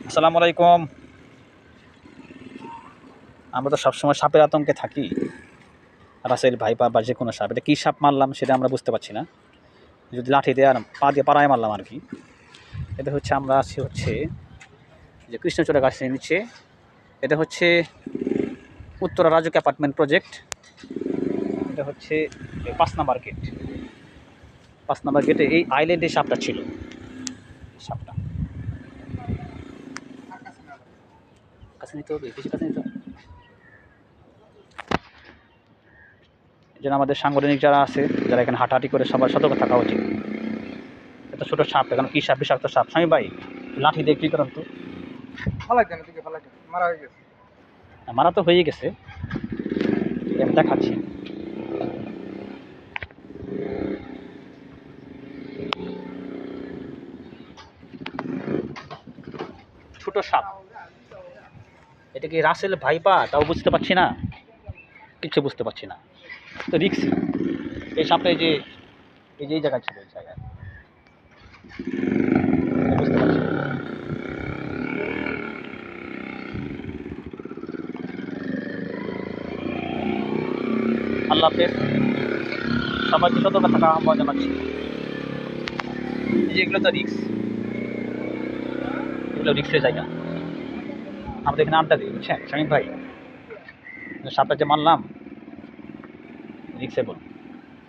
আসসালামু আলাইকুম। আমরা তো সবসময় সাপের আতঙ্কে থাকি। রাসেল ভাইপার বা যে কোনো সাপ, এটা কী সাপ মারলাম সেটা আমরা বুঝতে পারছি না। যদি লাঠি দিয়ে আর পা দিয়ে পাড়ায় মারলাম আর কি। এটা হচ্ছে আমরা আছি হচ্ছে যে কৃষ্ণচূড়া গাছের নিচে। এটা হচ্ছে উত্তরা রাজুক অ্যাপার্টমেন্ট প্রজেক্ট। এটা হচ্ছে 5 নম্বর গেট। 5 নম্বর গেটে এই আইল্যান্ডে সাপটা ছিল। সাপটা কাছে নিতে হবে, বেশি কাছে নিতে হবে। যেন আমাদের সাংগঠনিক যারা আছে, যারা এখানে হাঁটাহাঁটি করে, সবার সতর্ক থাকা উচিত। এটা ছোটো সাপ, এখন কী সাপ? বিষাক্ত সাপ। স্বামী ভাই, লাঠি দিয়ে কী করেন তো? মারা হয়ে গেছে। মারা তো হয়ে গেছে, আমি দেখাচ্ছি। ছোট সাপ, এটা কি রাসেল ভাইপা তাও বুঝতে পারছি না, কিছু বুঝতে পারছি না। তো রিক্সি এই সাপটা এই জায়গায় ছিল, এই জায়গায় বুঝতে পারছি না। আল্লাহ হাফেজ, সবাইকে সতর্ক থাকা আহ্বান জানাচ্ছি। এই যে এগুলো তো রিক্স, এগুলো রিক্সের জায়গা। আমাদের এখানে আড্ডা দিই, বুঝছেন শামীম ভাই। সাপটা যে মারলাম রিক্সে বল।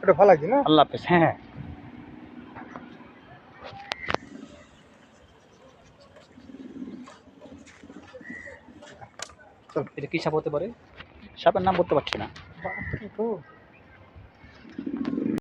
ওটা ভালো লাগছে না? আল্লাহ হাফেজ। হ্যাঁ হ্যাঁ। এটা কী সাপ হতে পারে? সাপের নাম বলতে পারছি না।